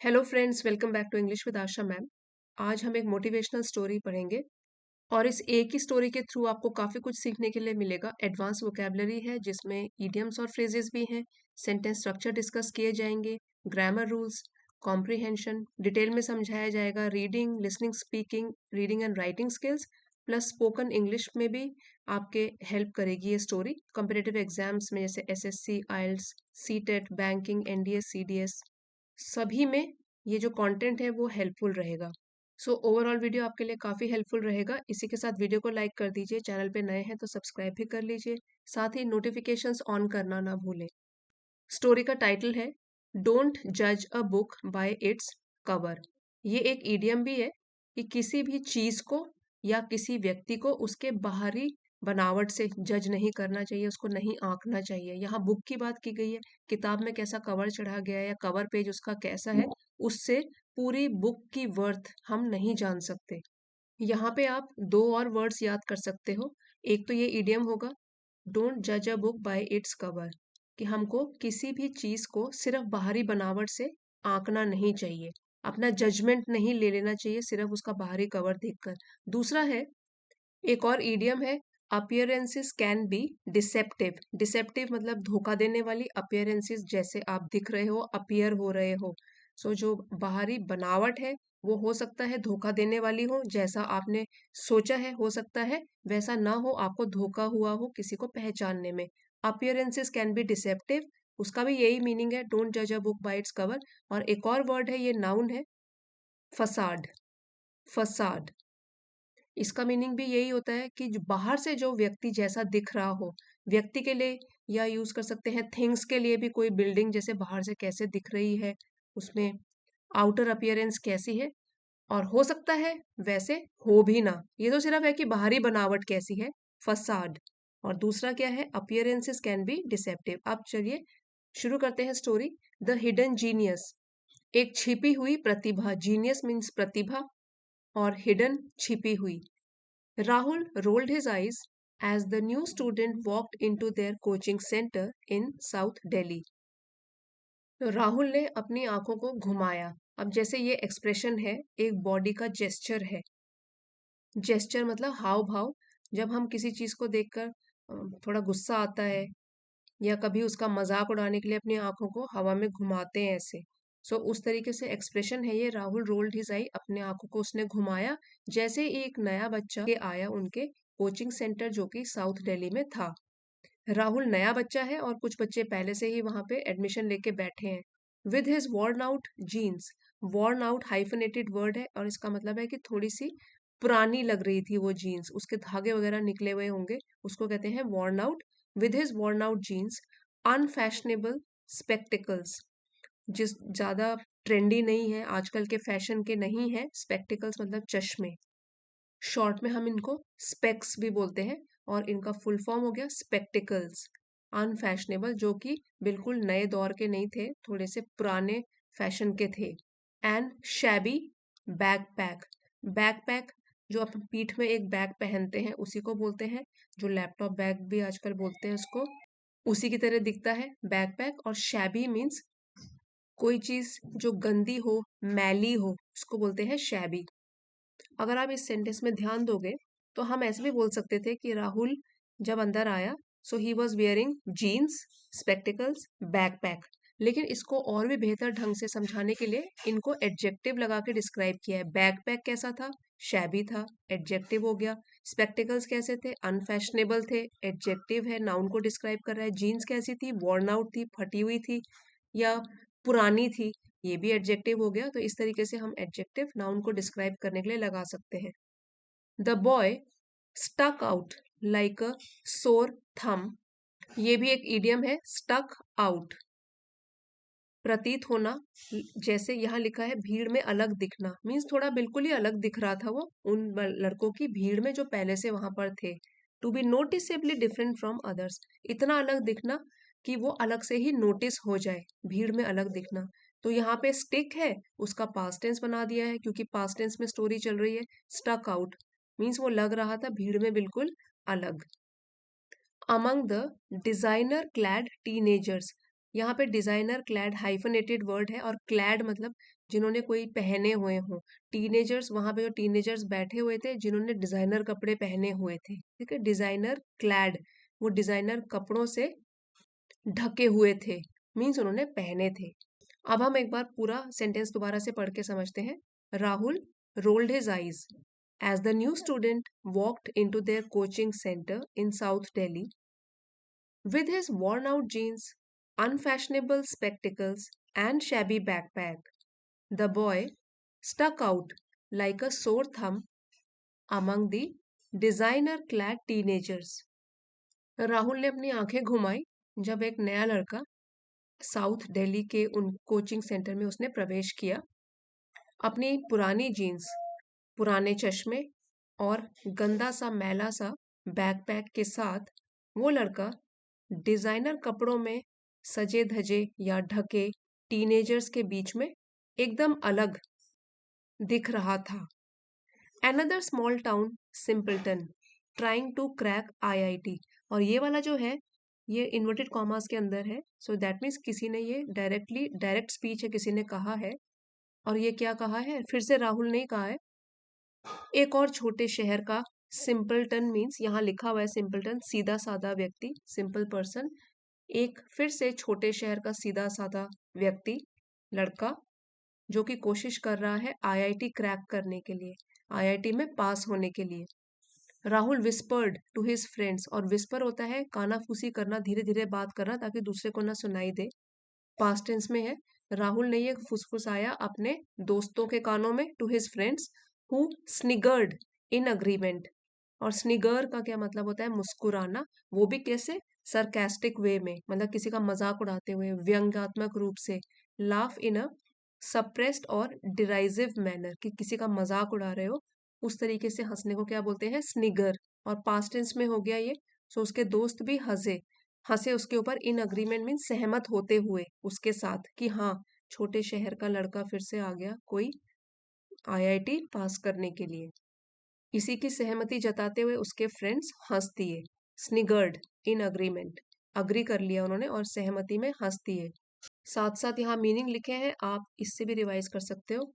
Hello friends, welcome back to English with Asha ma'am. आज हम एक मोटिवेशनल स्टोरी पढ़ेंगे और इस एक ही स्टोरी के थ्रू आपको काफ़ी कुछ सीखने के लिए मिलेगा। एडवांस वोकेबलरी है जिसमें इडियम्स और फ्रेजेस भी हैं, सेंटेंस स्ट्रक्चर डिस्कस किए जाएंगे, ग्रामर रूल्स, कॉम्प्रिहेंशन डिटेल में समझाया जाएगा, reading, listening, speaking, reading and writing skills plus spoken English में भी आपके हेल्प करेगी ये स्टोरी। कॉम्पिटिटिव एग्जाम्स में जैसे एसएससी, आइल्स, सीटेट, बैंकिंग, एनडीएस, सीडीएस सभी में ये जो कंटेंट है वो हेल्पफुल रहेगा। सो ओवरऑल वीडियो आपके लिए काफ़ी हेल्पफुल रहेगा। इसी के साथ वीडियो को लाइक कर दीजिए, चैनल पे नए हैं तो सब्सक्राइब भी कर लीजिए, साथ ही नोटिफिकेशंस ऑन करना ना भूलें। स्टोरी का टाइटल है डोंट जज a book by its cover. ये एक ईडियम भी है कि किसी भी चीज को या किसी व्यक्ति को उसके बाहरी बनावट से जज नहीं करना चाहिए, उसको नहीं आंकना चाहिए। यहाँ बुक की बात की गई है, किताब में कैसा कवर चढ़ा गया है या कवर पेज उसका कैसा है, उससे पूरी बुक की वर्थ हम नहीं जान सकते। यहाँ पे आप दो और वर्ड्स याद कर सकते हो। एक तो ये ईडियम होगा डोंट जज a book by its cover, कि हमको किसी भी चीज को सिर्फ बाहरी बनावट से आंकना नहीं चाहिए, अपना जजमेंट नहीं ले लेना चाहिए सिर्फ उसका बाहरी कवर देखकर। दूसरा है, एक और ईडियम है, appearances can be deceptive. Deceptive मतलब धोखा देने वाली, अपीयरेंसेस जैसे आप दिख रहे हो, अपीयर हो रहे हो। सो जो बाहरी बनावट है वो हो सकता है धोखा देने वाली हो, जैसा आपने सोचा है हो सकता है वैसा ना हो, आपको धोखा हुआ हो किसी को पहचानने में। अपीयरेंसेस कैन बी डिसेप्टिव, उसका भी यही मीनिंग है, डोंट जज a book by its cover. और एक और वर्ड है, ये नाउन है, फसाड। फसाड, इसका मीनिंग भी यही होता है कि जो बाहर से जो व्यक्ति जैसा दिख रहा हो, व्यक्ति के लिए या यूज कर सकते हैं थिंग्स के लिए भी, कोई बिल्डिंग जैसे बाहर से कैसे दिख रही है, उसमें आउटर अपीयरेंस कैसी है, और हो सकता है वैसे हो भी ना, ये तो सिर्फ है कि बाहरी बनावट कैसी है, फसाड। और दूसरा क्या है, अपीयरेंसेस कैन बी डिसेप्टिव। अब चलिए शुरू करते हैं स्टोरी। द हिडन जीनियस, एक छिपी हुई प्रतिभा, जीनियस मीन्स प्रतिभा और हिडन छिपी हुई। Rahul rolled his eyes as the new student walked into their coaching center in South Delhi. तो राहुल ने अपनी आंखों को घुमाया। अब जैसे ये एक्सप्रेशन है, एक बॉडी का जेस्चर है। जेस्चर मतलब हाव भाव। जब हम किसी चीज को देखकर थोड़ा गुस्सा आता है या कभी उसका मजाक उड़ाने के लिए अपनी आंखों को हवा में घुमाते हैं ऐसे, सो उस तरीके से एक्सप्रेशन है ये। राहुल रोल्ड हिज आई, अपने आंखों को उसने घुमाया जैसे ही एक नया बच्चा के आया उनके कोचिंग सेंटर जो कि साउथ दिल्ली में था। राहुल नया बच्चा है और कुछ बच्चे पहले से ही वहां पे एडमिशन लेके बैठे हैं। With his worn out jeans, worn out hyphenated word है और इसका मतलब है कि थोड़ी सी पुरानी लग रही थी वो जीन्स, उसके धागे वगैरह निकले हुए होंगे, उसको कहते हैं worn out. With his worn out jeans, unfashionable spectacles, जिस ज्यादा ट्रेंडी नहीं है, आजकल के फैशन के नहीं है, स्पेक्टिकल्स मतलब चश्मे, शॉर्ट में हम इनको स्पेक्स भी बोलते हैं, और इनका फुल फॉर्म हो गया स्पेक्टिकल्स। अनफैशनेबल जो कि बिल्कुल नए दौर के नहीं थे, थोड़े से पुराने फैशन के थे। एंड शैबी बैकपैक, बैकपैक जो अपन पीठ में एक बैग पहनते हैं उसी को बोलते हैं, जो लैपटॉप बैग भी आजकल बोलते हैं उसको, उसी की तरह दिखता है बैकपैक। और शैबी मीन्स कोई चीज जो गंदी हो, मैली हो, उसको बोलते हैं शैबी। अगर आप इस सेंटेंस में ध्यान दोगे तो हम ऐसे भी बोल सकते थे कि राहुल जब अंदर आया, so he was wearing jeans, spectacles, backpack. लेकिन इसको और भी बेहतर ढंग से समझाने के लिए इनको एडजेक्टिव लगा के डिस्क्राइब किया है। बैकपैक कैसा था, शैबी था, एडजेक्टिव हो गया। स्पेक्टिकल्स कैसे थे, अनफैशनेबल थे, एडजेक्टिव है, नाउन को डिस्क्राइब कर रहा है। जीन्स कैसी थी, वॉर्न आउट थी, फटी हुई थी या पुरानी थी, ये भी एडजेक्टिव हो गया। तो इस तरीके से हम एडजेक्टिव नाउन को डिस्क्राइब करने के लिए लगा सकते हैं। The boy stuck out like a sore thumb, ये भी एक इडियम है, स्टक आउट प्रतीत होना, जैसे यहाँ लिखा है भीड़ में अलग दिखना, मीन्स थोड़ा बिल्कुल ही अलग दिख रहा था वो उन लड़कों की भीड़ में जो पहले से वहां पर थे। To be noticeably different from others, इतना अलग दिखना कि वो अलग से ही नोटिस हो जाए, भीड़ में अलग दिखना। तो यहाँ पे स्टिक है, उसका पास्ट टेंस बना दिया है क्योंकि पास्ट टेंस में स्टोरी चल रही है। स्टक आउट मीन्स वो लग रहा था भीड़ में बिल्कुल अलग। Among the designer clad teenagers, यहाँ पे डिजाइनर क्लैड हाइफनेटेड वर्ड है, और क्लैड मतलब जिन्होंने कोई पहने हुए हों। टीनेजर्स, वहां पे जो टीनेजर्स बैठे हुए थे जिन्होंने डिजाइनर कपड़े पहने हुए थे, ठीक है। डिजाइनर क्लैड, वो डिजाइनर कपड़ों से ढके हुए थे, मीन्स उन्होंने पहने थे। अब हम एक बार पूरा सेंटेंस दोबारा से पढ़ के समझते हैं। Rahul rolled his eyes as the new student walked into their coaching center in South Delhi. With his worn out jeans, unfashionable spectacles, and shabby backpack, the boy stuck out like a sore thumb among the designer clad teenagers. Rahul ने अपनी आंखें घुमाई जब एक नया लड़का south Delhi के उन कोचिंग सेंटर में उसने प्रवेश किया। अपनी पुरानी जीन्स, पुराने चश्मे और गंदा सा मैला सा बैकपैक के साथ वो लड़का डिजाइनर कपड़ों में सजे धजे या ढके टीनेजर्स के बीच में एकदम अलग दिख रहा था। Another small town simpleton trying to crack IIT, और ये वाला जो है ये इन्वर्टेड कॉमास के अंदर है, सो दैट मीन्स किसी ने ये डायरेक्ट स्पीच है, किसी ने कहा है। और ये क्या कहा है, फिर से राहुल ने कहा है, एक और छोटे शहर का सिंपलटन, मीन्स यहाँ लिखा हुआ है सिंपलटन, सीधा साधा व्यक्ति, सिंपल पर्सन। एक फिर से छोटे शहर का सीधा साधा व्यक्ति, लड़का, जो कि कोशिश कर रहा है आईआईटी क्रैक करने के लिए, आईआईटी में पास होने के लिए। Rahul whispered to his friends, और विस्पर होता है कानाफूसी करना, धीरे धीरे बात करना ताकि दूसरे को ना सुनाई दे, पास्ट टेंस में है। राहुल ने ये फुसफुसाया अपने दोस्तों के कानों में, to his friends who sniggered in agreement. और स्निगर का क्या मतलब होता है, मुस्कुराना, वो भी कैसे, सरकास्टिक वे में, मतलब किसी का मजाक उड़ाते हुए, व्यंग्यात्मक रूप से। लाफ इन अ सप्रेस्ड और डिराइजिव मैनर, कि किसी का मजाक उड़ा रहे हो उस तरीके से हंसने को क्या बोलते हैं, स्निगर। और पास्ट टेंस में हो गया ये। सो उसके दोस्त भी हंसे, हंसे उसके ऊपर, इन अग्रीमेंट मीन सहमत होते हुए उसके साथ, कि हाँ छोटे शहर का लड़का फिर से आ गया कोई आईआईटी पास करने के लिए। इसी की सहमति जताते हुए उसके फ्रेंड्स हंस दिए, स्निगर्ड इन अग्रीमेंट, अग्री कर लिया उन्होंने और सहमति में हंस दिए। साथ साथ यहाँ मीनिंग लिखे हैं, आप इससे भी रिवाइज कर सकते हो।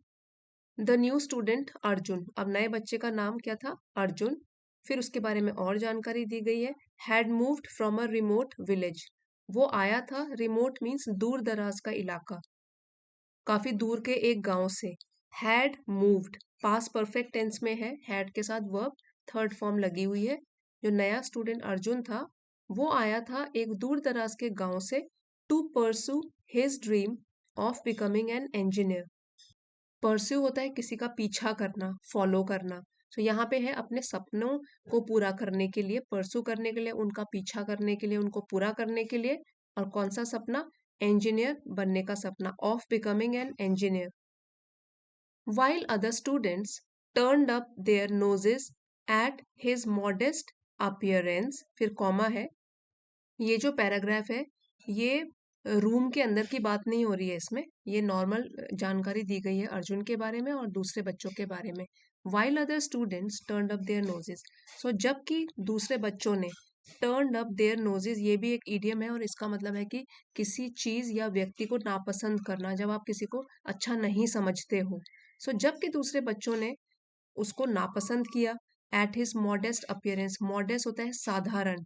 द न्यू स्टूडेंट अर्जुन, अब नए बच्चे का नाम क्या था, अर्जुन। फिर उसके बारे में और जानकारी दी गई है। Had moved from a remote village, वो आया था, रिमोट मीन्स दूर दराज का इलाका, काफी दूर के एक गांव से। Had moved past perfect tense में है, हैड के साथ वर्ब थर्ड फॉर्म लगी हुई है। जो नया स्टूडेंट अर्जुन था वो आया था एक दूर दराज के गांव से, to pursue his dream of becoming an engineer. Pursue होता है किसी का पीछा करना, फॉलो करना। तो यहाँ पे है अपने सपनों को पूरा करने के लिए, परसू करने के लिए, उनका पीछा करने के लिए, उनको पूरा करने के लिए। और कौन सा सपना, इंजीनियर बनने का सपना, of becoming an engineer. While other students turned up their noses at his modest appearance, फिर कॉमा है। ये जो पैराग्राफ है ये रूम के अंदर की बात नहीं हो रही है, इसमें ये नॉर्मल जानकारी दी गई है अर्जुन के बारे में और दूसरे बच्चों के बारे में। While other students turned up their noses, so जबकि दूसरे बच्चों ने, turned up their noses ये भी एक इडियम है और इसका मतलब है कि किसी चीज या व्यक्ति को नापसंद करना, जब आप किसी को अच्छा नहीं समझते हो। सो जबकि दूसरे बच्चों ने उसको नापसंद किया, at his modest appearance, modest होता है साधारण,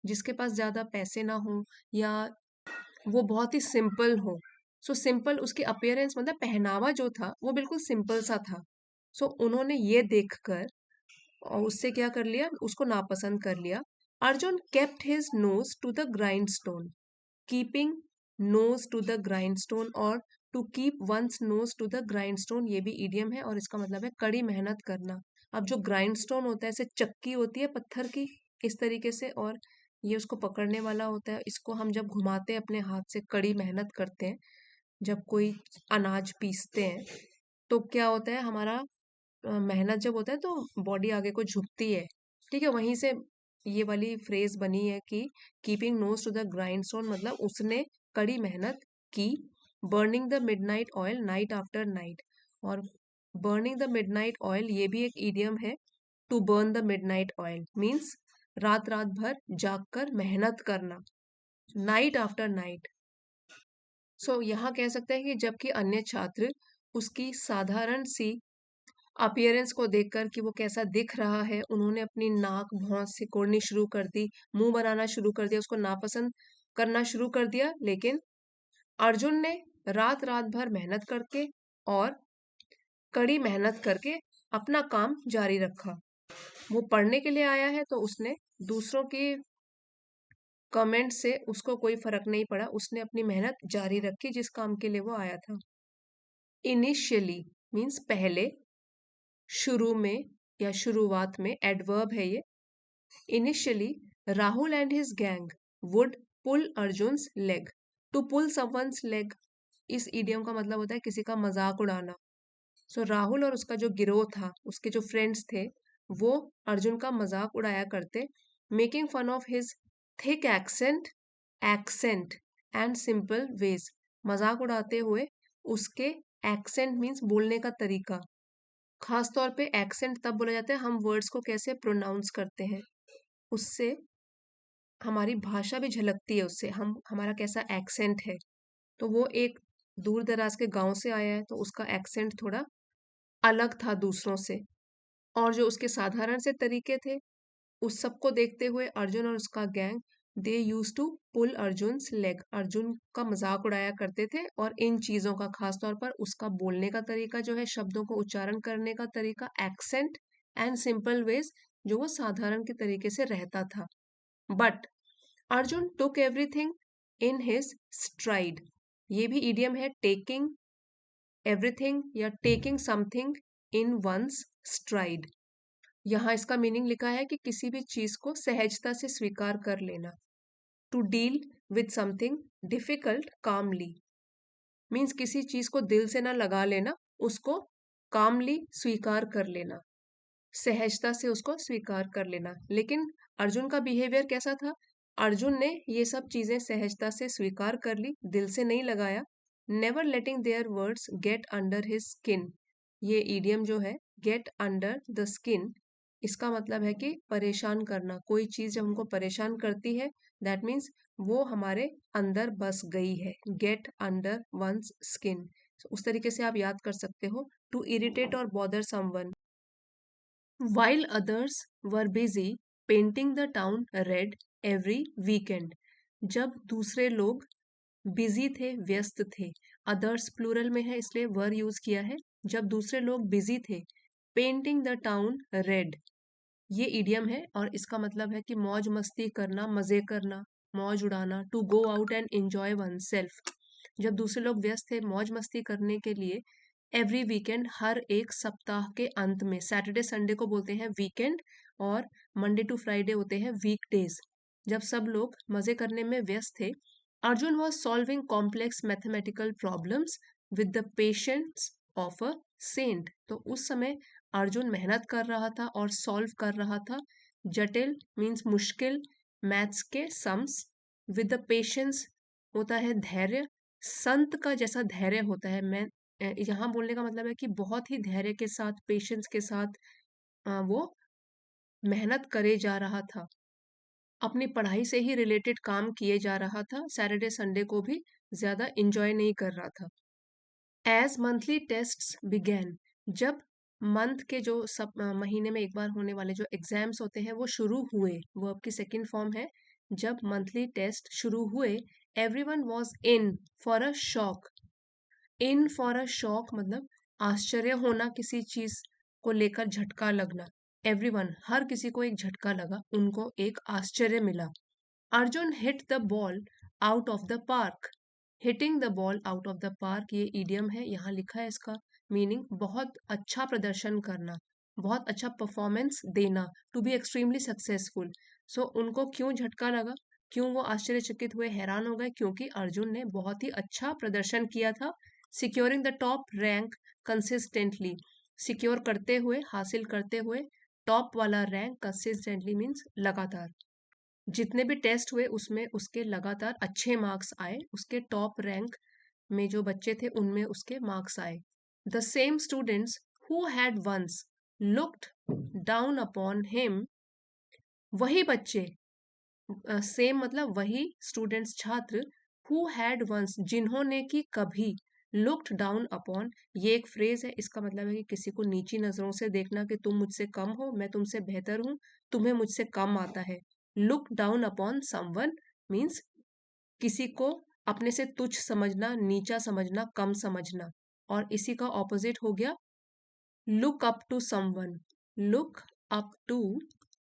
जिसके पास ज्यादा पैसे ना हो या वो बहुत ही सिंपल हो। सो सिंपल, उसकी अपियरेंस मतलब पहनावा जो था वो बिल्कुल सिंपल सा था। सो उन्होंने ये देखकर और उससे क्या कर लिया, उसको नापसंद कर लिया। Arjun kept his nose to the grindstone, keeping nose to the grindstone और to keep one's nose to the grindstone, ये भी इडियम है और इसका मतलब है कड़ी मेहनत करना। अब जो ग्राइंडस्टोन होता है, ऐसे चक्की होती है पत्थर की इस तरीके से, और ये उसको पकड़ने वाला होता है, इसको हम जब घुमाते हैं अपने हाथ से, कड़ी मेहनत करते हैं, जब कोई अनाज पीसते हैं तो क्या होता है, हमारा मेहनत जब होता है तो बॉडी आगे को झुकती है, ठीक है। वहीं से ये वाली फ्रेज बनी है कि keeping nose to the grindstone, मतलब उसने कड़ी मेहनत की। Burning the midnight oil night after night, और बर्निंग द मिडनाइट ऑयल ये भी एक इडियम है। To burn the midnight oil means रात रात भर जाग कर मेहनत करना। नाइट आफ्टर नाइट, यहाँ कह सकते हैं कि जबकि अन्य छात्र उसकी साधारण सी अपीयरेंस को देखकर कि वो कैसा दिख रहा है, उन्होंने अपनी नाक भौं सिकोड़नी शुरू कर दी, मुंह बनाना शुरू कर दिया, उसको नापसंद करना शुरू कर दिया। लेकिन अर्जुन ने रात रात भर मेहनत करके और कड़ी मेहनत करके अपना काम जारी रखा। वो पढ़ने के लिए आया है तो उसने दूसरों की कमेंट से उसको कोई फर्क नहीं पड़ा, उसने अपनी मेहनत जारी रखी जिस काम के लिए वो आया था। इनिशियली मीन्स पहले, शुरू में या शुरुआत में, एडवर्ब है ये। Initially Rahul and his gang would pull Arjun's leg. To pull someone's leg, इस इडियम का मतलब होता है किसी का मजाक उड़ाना। राहुल और उसका जो गिरोह था, उसके जो फ्रेंड्स थे, वो अर्जुन का मजाक उड़ाया करते, making fun of his thick accent and simple ways. मजाक उड़ाते हुए उसके एक्सेंट मीन्स बोलने का तरीका। खास तौर पे एक्सेंट तब बोला जाता है हम वर्ड्स को कैसे प्रोनाउंस करते हैं, उससे हमारी भाषा भी झलकती है, उससे हमारा कैसा एक्सेंट है। तो वो एक दूर दराज के गांव से आया है तो उसका एक्सेंट थोड़ा अलग था दूसरों से। और जो उसके साधारण से तरीके थे, उस सबको देखते हुए अर्जुन और उसका gang they used to pull Arjun's leg, Arjun का मजाक उड़ाया करते थे। और इन चीजों का, खास तौर पर उसका बोलने का तरीका जो है, शब्दों को उच्चारण करने का तरीका, एक्सेंट एंड सिंपल वेज, जो वो साधारण के तरीके से रहता था। But Arjun took everything in his stride, ये भी इडियम है, टेकिंग एवरीथिंग या taking something in one's stride. यहाँ इसका मीनिंग लिखा है कि किसी भी चीज को सहजता से स्वीकार कर लेना। To deal with something difficult calmly means किसी चीज को दिल से ना लगा लेना, उसको कामली स्वीकार कर लेना, सहजता से उसको स्वीकार कर लेना। लेकिन अर्जुन का बिहेवियर कैसा था? अर्जुन ने ये सब चीजें सहजता से स्वीकार कर ली, दिल से नहीं लगाया। Never letting their words get under his skin, ये ईडियम जो है, गेट अंडर द स्किन, इसका मतलब है कि परेशान करना। कोई चीज जब हमको परेशान करती है, दैट मीन्स वो हमारे अंदर बस गई है। गेट अंडर वंस स्किन, उस तरीके से आप याद कर सकते हो। टू इरिटेट और bother someone, while others were busy painting the town red every weekend, जब दूसरे लोग बिजी थे, व्यस्त थे, अदर्स प्लूरल में है इसलिए वर यूज किया है, जब दूसरे लोग बिजी थे, पेंटिंग द टाउन रेड, ये इडियम है और इसका मतलब है कि मौज मस्ती करना, मजे करना, मौज उड़ाना। To go out and enjoy oneself, जब दूसरे लोग व्यस्त थे मौज मस्ती करने के लिए। एवरी वीकेंड, हर एक सप्ताह के अंत में, सैटरडे संडे को बोलते हैं वीकेंड और मंडे टू फ्राइडे होते हैं वीकडेज। जब सब लोग मजे करने में व्यस्त थे, Arjun was solving complex mathematical problems with the patience of a saint, तो उस समय अर्जुन मेहनत कर रहा था और सॉल्व कर रहा था जटिल मीन्स मुश्किल मैथ्स के सम्स, विद द पेशेंस होता है धैर्य, संत का जैसा धैर्य होता है। मैं यहाँ बोलने का मतलब है कि बहुत ही धैर्य के साथ, पेशेंस के साथ वो मेहनत करे जा रहा था, अपनी पढ़ाई से ही रिलेटेड काम किए जा रहा था, सैटरडे संडे को भी ज्यादा इंजॉय नहीं कर रहा था। एज मंथली टेस्ट्स बिगेन, जब मंथ के जो सब महीने में एक बार होने वाले जो एग्जाम्स होते हैं वो शुरू हुए, वो आपकी सेकंड फॉर्म है। जब मंथली टेस्ट शुरू हुए, everyone was in for a shock, in for a shock मतलब आश्चर्य होना, किसी चीज को लेकर झटका लगना। एवरीवन, हर किसी को एक झटका लगा, उनको एक आश्चर्य मिला। Arjun hit the ball out of the park, hitting the ball out of the park, ये इडियम है, यहाँ लिखा है इसका मीनिंग बहुत अच्छा प्रदर्शन करना, बहुत अच्छा परफॉर्मेंस देना, टू बी एक्सट्रीमली सक्सेसफुल। उनको क्यों झटका लगा, क्यों वो आश्चर्यचकित हुए, हैरान हो गए? क्योंकि अर्जुन ने बहुत ही अच्छा प्रदर्शन किया था। Securing the top rank consistently, secure करते हुए, हासिल करते हुए, टॉप वाला रैंक, कंसिस्टेंटली मीन्स लगातार। जितने भी टेस्ट हुए उसमें उसके लगातार अच्छे मार्क्स आए, उसके टॉप रैंक में जो बच्चे थे उनमें उसके मार्क्स आए। The same students who had once looked down upon him, वही बच्चे, सेम मतलब वही स्टूडेंट्स, छात्र, हु हैड वंस, जिन्होंने कि कभी, लुक्ड डाउन अपॉन, ये एक फ्रेज है, इसका मतलब है कि किसी को नीची नजरों से देखना कि तुम मुझसे कम हो, मैं तुमसे बेहतर हूं, तुम्हें मुझसे कम आता है। Look down upon someone means किसी को अपने से तुच्छ समझना, नीचा समझना, कम समझना। और इसी का ऑपोजिट हो गया look up to someone. Look up to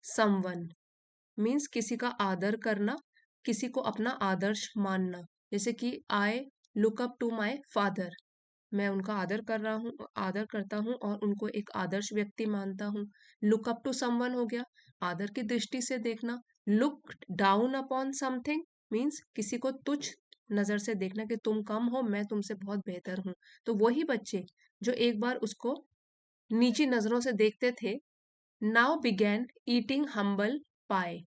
someone means किसी का आदर करना, किसी को अपना आदर्श मानना। जैसे कि I look up to my father, मैं उनका आदर कर रहा हूँ, आदर करता हूँ और उनको एक आदर्श व्यक्ति मानता हूँ। लुक अप टू समवन हो गया आदर की दृष्टि से देखना। Look down upon something means किसी को तुच्छ नजर से देखना कि तुम कम हो, मैं तुमसे बहुत बेहतर हूँ। तो वही बच्चे जो एक बार उसको नीची नजरों से देखते थे, नाउ बिगैन ईटिंग हम्बल पाई,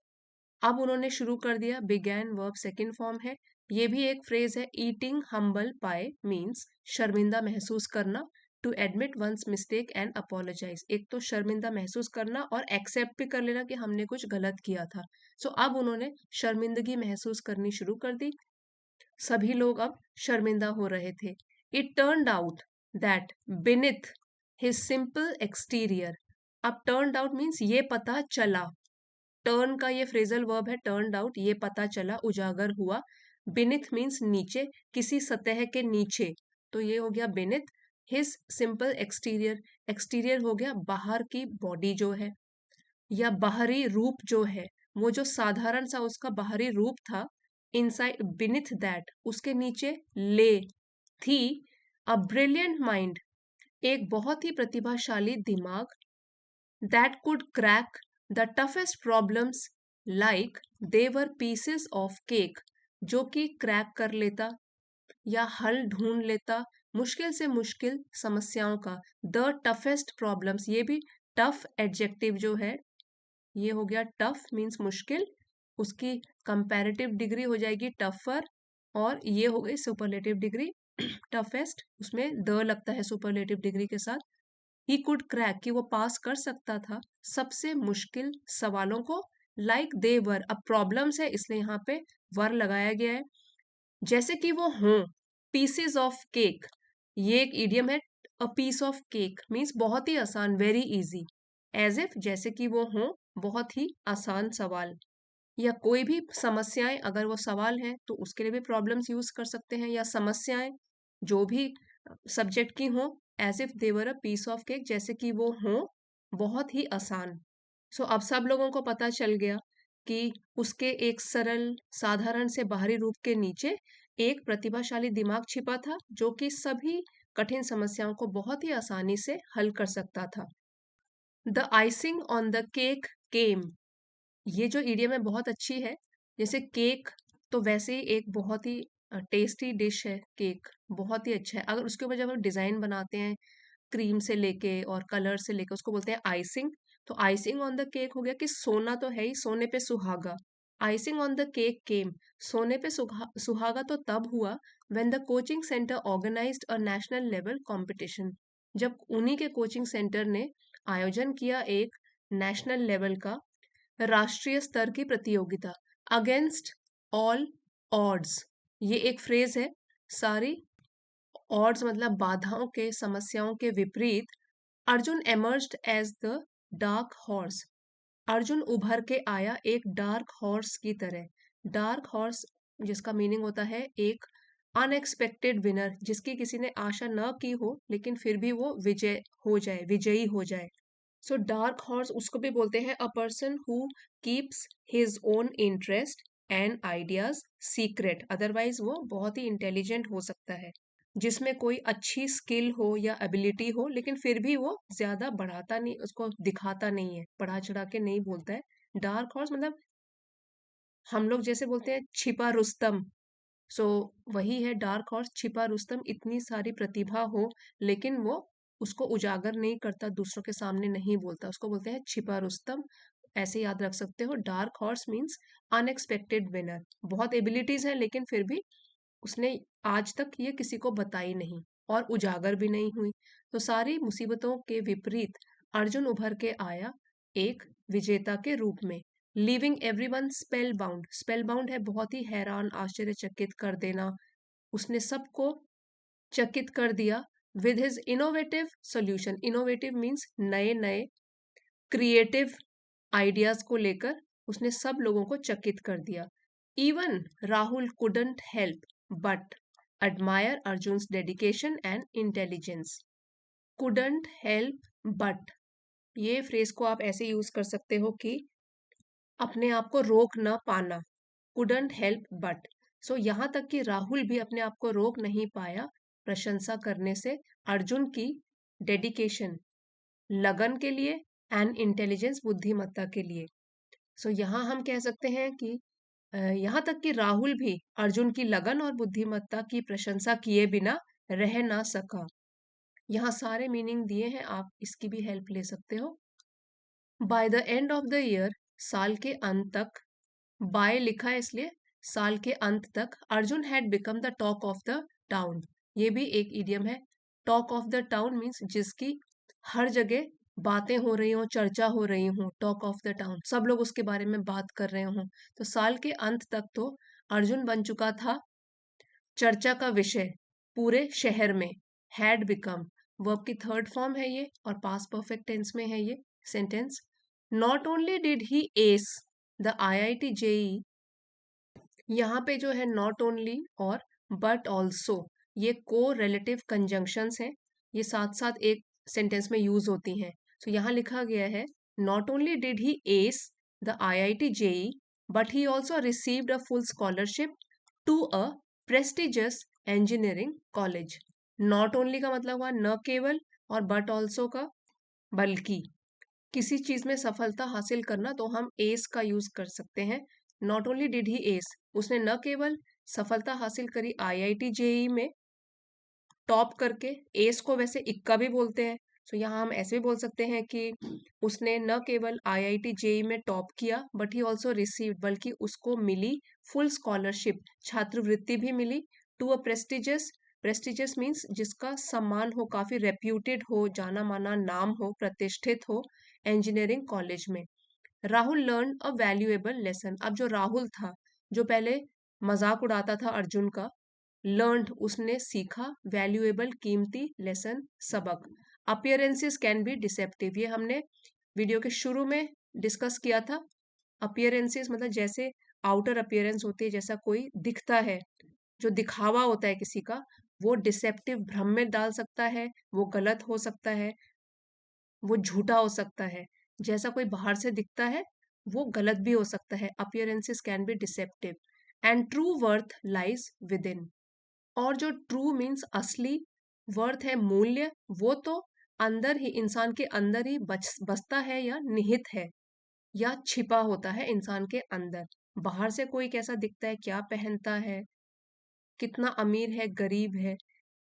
अब उन्होंने शुरू कर दिया। बिगैन वर्ब सेकंड फॉर्म है। ये भी एक फ्रेज है। ईटिंग हम्बल पाई मीन्स शर्मिंदा महसूस करना। To admit one's mistake and apologise, एक तो शर्मिंदा महसूस करना और एक्सेप्ट भी कर लेना कि हमने कुछ गलत किया था। सो अब उन्होंने शर्मिंदगी महसूस करनी शुरू कर दी। सभी लोग अब शर्मिंदा हो रहे थे। It turned out that beneath his simple exterior, अब टर्न्ड आउट मीन्स ये पता चला, टर्न का ये फ्रेजल वर्ब है, टर्न्ड आउट, ये पता चला, उजागर हुआ। बिनिथ मीन्स नीचे, किसी सतह के नीचे, तो ये हो गया beneath. His simple exterior, exterior हो गया बाहर की बॉडी जो है या बाहरी रूप जो है, वो जो साधारण सा उसका बाहरी रूप था। इनसाइड बिनिथ दैट, उसके नीचे ले थी अ ब्रिलियंट माइंड, एक बहुत ही प्रतिभाशाली दिमाग। that could crack the toughest problems like they were pieces of cake, जो कि क्रैक कर लेता या हल ढूंढ लेता मुश्किल से मुश्किल समस्याओं का। द टफेस्ट प्रॉब्लम्स, ये भी टफ एडजेक्टिव जो है, ये हो गया टफ मीन्स मुश्किल, उसकी कंपैरेटिव डिग्री हो जाएगी टफर, और ये हो गई सुपरलेटिव डिग्री टफेस्ट, उसमें द लगता है सुपरलेटिव डिग्री के साथ। ही कुड क्रैक कि वो पास कर सकता था सबसे मुश्किल सवालों को। लाइक दे वर, अब प्रॉब्लम्स है इसलिए यहाँ पे वर लगाया गया है, जैसे कि वो हों। पीसेस ऑफ केक, ये एक इडियम है। A piece of cake means बहुत ही आसान, वेरी इजी। एज इफ, जैसे कि वो हों, बहुत ही आसान सवाल। या कोई भी समस्याएं, अगर वो सवाल है तो उसके लिए भी प्रॉब्लम्स यूज कर सकते हैं, या समस्याएं जो भी सब्जेक्ट की हों। As if they were a piece of cake, जैसे कि वो हों बहुत ही आसान। सो अब सब लोगों को पता चल गया कि उसके एक सरल साधारण से बाहरी रूप के नीचे एक प्रतिभाशाली दिमाग छिपा था जो कि सभी कठिन समस्याओं को बहुत ही आसानी से हल कर सकता था। The icing on the cake came, ये जो इडियम है बहुत अच्छी है। जैसे केक तो वैसे ही एक बहुत ही टेस्टी डिश है, केक बहुत ही अच्छा है। अगर उसके ऊपर जब हम डिजाइन बनाते हैं क्रीम से लेके और कलर से लेके, उसको बोलते हैं आइसिंग। तो आइसिंग ऑन द केक हो गया कि सोना तो है ही, सोने पे सुहागा। Icing on the cake came, सोने पे सुहागा तो तब हुआ when the coaching centre organised a national level competition, जब उन्हीं के कोचिंग सेंटर ने आयोजन किया एक नेशनल लेवल का, राष्ट्रीय स्तर की प्रतियोगिता। अगेंस्ट ऑल ऑड्स, ये एक फ्रेज है। सारी ऑड्स मतलब बाधाओं के, समस्याओं के विपरीत, Arjun emerged as the dark horse, Arjun उभर के आया एक डार्क हॉर्स की तरह। डार्क हॉर्स जिसका मीनिंग होता है एक अनएक्सपेक्टेड विनर, जिसकी किसी ने आशा न की हो लेकिन फिर भी वो विजय हो जाए, विजयी हो जाए। सो डार्क हॉर्स उसको भी बोलते हैं a person who keeps his own interest and ideas secret, otherwise वो बहुत ही इंटेलिजेंट हो सकता है, जिसमें कोई अच्छी स्किल हो या एबिलिटी हो लेकिन फिर भी वो ज्यादा बढ़ाता नहीं, उसको दिखाता नहीं है, बढ़ा चढ़ा के नहीं बोलता है। डार्क हॉर्स मतलब हम लोग जैसे बोलते हैं छिपा रुस्तम, सो वही है डार्क हॉर्स, छिपा रुस्तम। इतनी सारी प्रतिभा हो लेकिन वो उसको उजागर नहीं करता, दूसरों के सामने नहीं बोलता, उसको बोलते हैं छिपा रुस्तम। ऐसे याद रख सकते हो, dark horse means unexpected winner, बहुत एबिलिटीज है लेकिन फिर भी उसने आज तक ये किसी को बताई नहीं और उजागर भी नहीं हुई। तो सारी मुसीबतों के विपरीत अर्जुन उभर के आया एक विजेता के रूप में। Leaving everyone spell bound, spell bound है बहुत ही हैरान आश्चर्यचकित कर देना, उसने सबको चकित कर दिया with his innovative solution, innovative means नए नए क्रिएटिव आइडियाज को लेकर उसने सब लोगों को चकित कर दिया। Even Rahul couldn't help but admire Arjun's dedication and intelligence. Couldn't help but, ये फ्रेज को आप ऐसे यूज कर सकते हो कि अपने आप को रोक ना पाना, couldn't help but। सो यहाँ तक कि राहुल भी अपने आप को रोक नहीं पाया प्रशंसा करने से अर्जुन की डेडिकेशन, लगन के लिए, एंड इंटेलिजेंस, बुद्धिमत्ता के लिए। सो यहाँ हम कह सकते हैं कि यहाँ तक कि राहुल भी अर्जुन की लगन और बुद्धिमत्ता की प्रशंसा किए बिना रह ना सका। यहाँ सारे मीनिंग दिए हैं, आप इसकी भी हेल्प ले सकते हो। By the end of the year, साल के अंत तक, बाय लिखा है इसलिए साल के अंत तक, Arjun had become the talk of the town, ये भी एक इडियम है। Talk of the town means जिसकी हर जगह बातें हो रही हों, चर्चा हो रही हों, टॉक ऑफ द टाउन, सब लोग उसके बारे में बात कर रहे हों। तो साल के अंत तक तो अर्जुन बन चुका था चर्चा का विषय पूरे शहर में। हैड बिकम वर्ब की थर्ड फॉर्म है ये और पास्ट परफेक्ट टेंस में है ये sentence. Not only did he ace the IIT JEE, यहाँ पे जो है नॉट ओनली और बट ऑल्सो, ये को रिलेटिव कंजंक्शंस हैं, ये साथ साथ एक सेंटेंस में यूज होती हैं। सो यहाँ लिखा गया है not only did he ace the IIT JEE but he also received a full scholarship to a prestigious engineering college. Not only का मतलब हुआ न केवल, और बट ऑल्सो का बल्कि। किसी चीज में सफलता हासिल करना तो हम एस का यूज कर सकते हैं। Not only did he S, उसने न केवल सफलता हासिल करी IIT JEE में टॉप करके, एस को वैसे इक्का भी बोलते हैं, तो यहाँ हम ऐसे भी बोल सकते हैं कि उसने न केवल IIT JEE में टॉप किया बट ही ऑल्सो रिसीव्ड, बल्कि उसको मिली फुल स्कॉलरशिप, छात्रवृत्ति भी मिली, to a prestigious, prestigious means जिसका सम्मान हो, काफी रेप्यूटेड हो, जाना माना नाम हो, प्रतिष्ठित हो, इंजीनियरिंग कॉलेज में। Rahul learn a valuable lesson, अब जो राहुल था जो पहले मजाक उड़ाता था अर्जुन का, लर्नड उसने सीखा, वैल्यूएबल कीमती, लेसन सबक। अपियरेंसेस कैन बी डिसेप्टिव, ये हमने वीडियो के शुरू में डिस्कस किया था। अपियरेंसेस मतलब जैसे आउटर अपियरेंस होती है, जैसा कोई दिखता है, जो दिखावा होता है किसी का, वो डिसेप्टिव, भ्रम में डाल सकता है, वो गलत हो सकता है, वो झूठा हो सकता है। जैसा कोई बाहर से दिखता है वो गलत भी हो सकता है। Appearances can be deceptive and true worth lies with in, और जो ट्रू मीन्स असली, वर्थ है मूल्य, वो तो अंदर ही, इंसान के अंदर ही बसता है या निहित है या छिपा होता है इंसान के अंदर। बाहर से कोई कैसा दिखता है, क्या पहनता है, कितना अमीर है, गरीब है,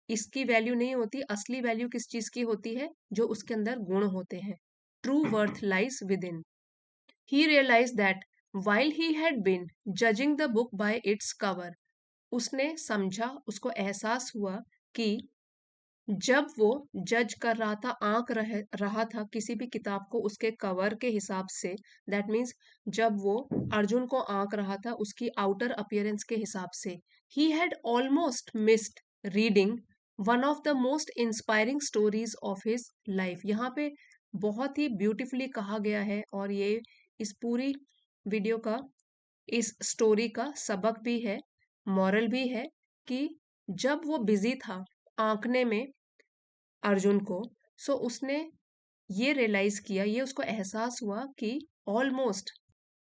इसकी वैल्यू नहीं होती। असली वैल्यू किस चीज की होती है, जो उसके अंदर गुण होते हैं। True worth lies within. He realised that while he had been judging the book by its cover, उसने समझा, उसको एहसास हुआ कि जब वो जज कर रहा था, रहा था किसी भी किताब को उसके कवर के हिसाब से, दैट मीन्स जब वो अर्जुन को आंक रहा था उसकी आउटर अपीयरेंस के हिसाब से, he had almost missed reading one of the most inspiring stories of his life. यहाँ पे बहुत ही ब्यूटिफुली कहा गया है, और ये इस पूरी वीडियो का, इस स्टोरी का सबक भी है, मॉरल भी है, कि जब वो बिजी था आंकने में अर्जुन को, सो उसने ये रियलाइज किया, ये उसको एहसास हुआ कि ऑलमोस्ट,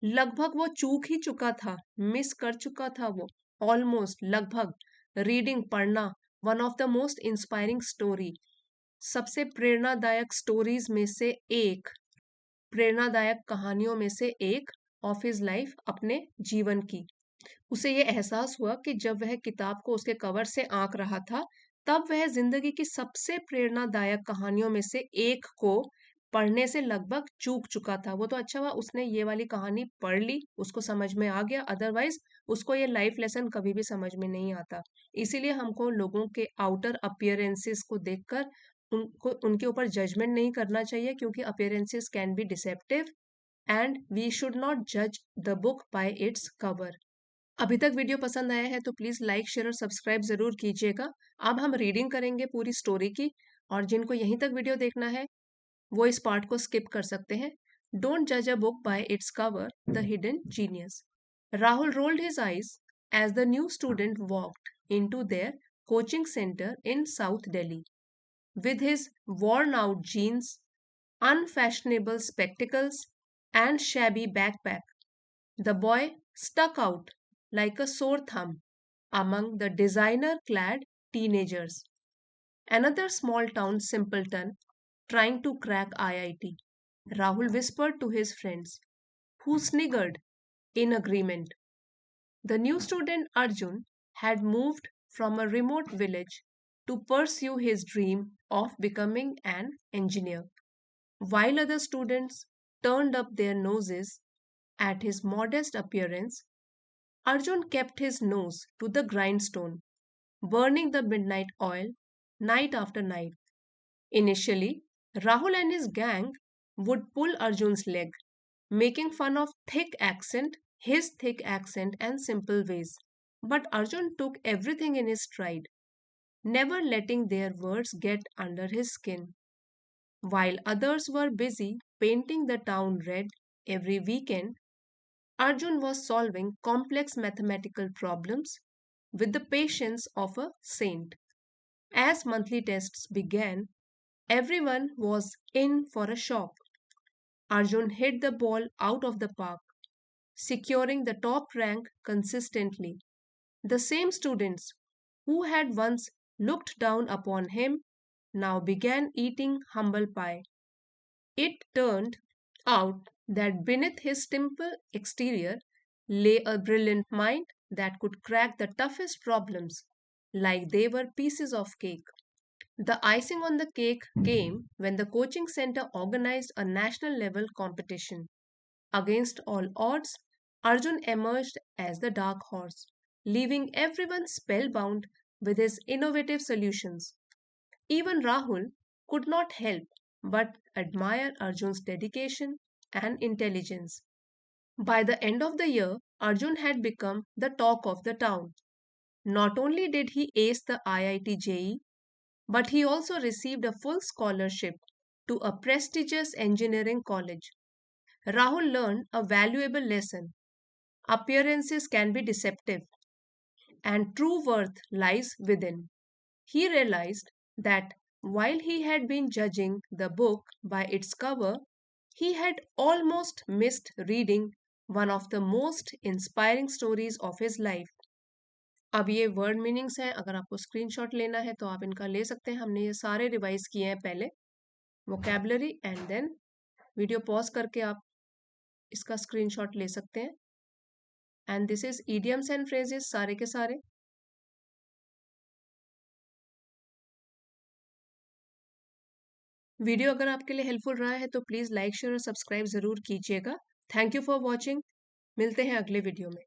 लगभग वो चूक ही चुका था, मिस कर चुका था वो, ऑलमोस्ट लगभग, रीडिंग पढ़ना, one of the most inspiring story, सबसे प्रेरणादायक स्टोरीज में से एक, प्रेरणादायक कहानियों में से एक, ऑफ हिज लाइफ, अपने जीवन की। उसे ये एहसास हुआ कि जब वह किताब को उसके कवर से आंक रहा था, तब वह जिंदगी की सबसे प्रेरणादायक कहानियों में से एक को पढ़ने से लगभग चूक चुका था। वो तो अच्छा हुआ उसने ये वाली कहानी पढ़ ली, उसको समझ में आ गया, अदरवाइज उसको ये लाइफ लेसन कभी भी समझ में नहीं आता। इसीलिए हमको लोगों के आउटर अपियरेंसेस को देखकर उनको, उनके ऊपर जजमेंट नहीं करना चाहिए, क्योंकि appearances can be deceptive and we should not judge the book by its cover. अभी तक वीडियो पसंद आया है तो प्लीज लाइक शेयर और सब्सक्राइब जरूर कीजिएगा। अब हम रीडिंग करेंगे पूरी स्टोरी की, और जिनको यहीं तक वीडियो देखना है वो इस पार्ट को स्किप कर सकते हैं। डोंट जज a book by its cover, the hidden genius. Rahul rolled his eyes as the new student walked into their coaching center in South Delhi. With his worn out jeans, unfashionable spectacles, and shabby backpack, the boy stuck out like a sore thumb among the designer clad teenagers. Another small town simpleton trying to crack IIT, Rahul whispered to his friends, who sniggered in agreement. The new student Arjun had moved from a remote village to pursue his dream of becoming an engineer, while other students turned up their noses at his modest appearance. Arjun kept his nose to the grindstone, burning the midnight oil night after night. Initially, Rahul and his gang would pull Arjun's leg, making fun of his thick accent and simple ways. But Arjun took everything in his stride, never letting their words get under his skin. While others were busy painting the town red every weekend, Arjun was solving complex mathematical problems with the patience of a saint. As monthly tests began, everyone was in for a shock. Arjun hit the ball out of the park, securing the top rank consistently. The same students who had once looked down upon him now began eating humble pie. It turned out that beneath his simple exterior lay a brilliant mind that could crack the toughest problems like they were pieces of cake. The icing on the cake came when the coaching center organized a national level competition. Against all odds, Arjun emerged as the dark horse, leaving everyone spellbound with his innovative solutions. Even Rahul could not help but admire Arjun's dedication and intelligence. By the end of the year, Arjun had become the talk of the town. Not only did he ace the IIT JEE, but he also received a full scholarship to a prestigious engineering college. Rahul learned a valuable lesson. Appearances can be deceptive, and true worth lies within. He realized that while he had been judging the book by its cover, he had almost missed reading one of the most inspiring stories of his life. अब ये word meanings हैं, अगर आपको screenshot लेना है तो आप इनका ले सकते हैं। हमने ये सारे रिवाइज किए हैं पहले, vocabulary, and then video pause करके आप इसका स्क्रीनशॉट ले सकते हैं। And this is idioms and phrases सारे के सारे। वीडियो अगर आपके लिए हेल्पफुल रहा है तो प्लीज़ लाइक शेयर और सब्सक्राइब ज़रूर कीजिएगा। Thank you for watching. मिलते हैं अगले वीडियो में।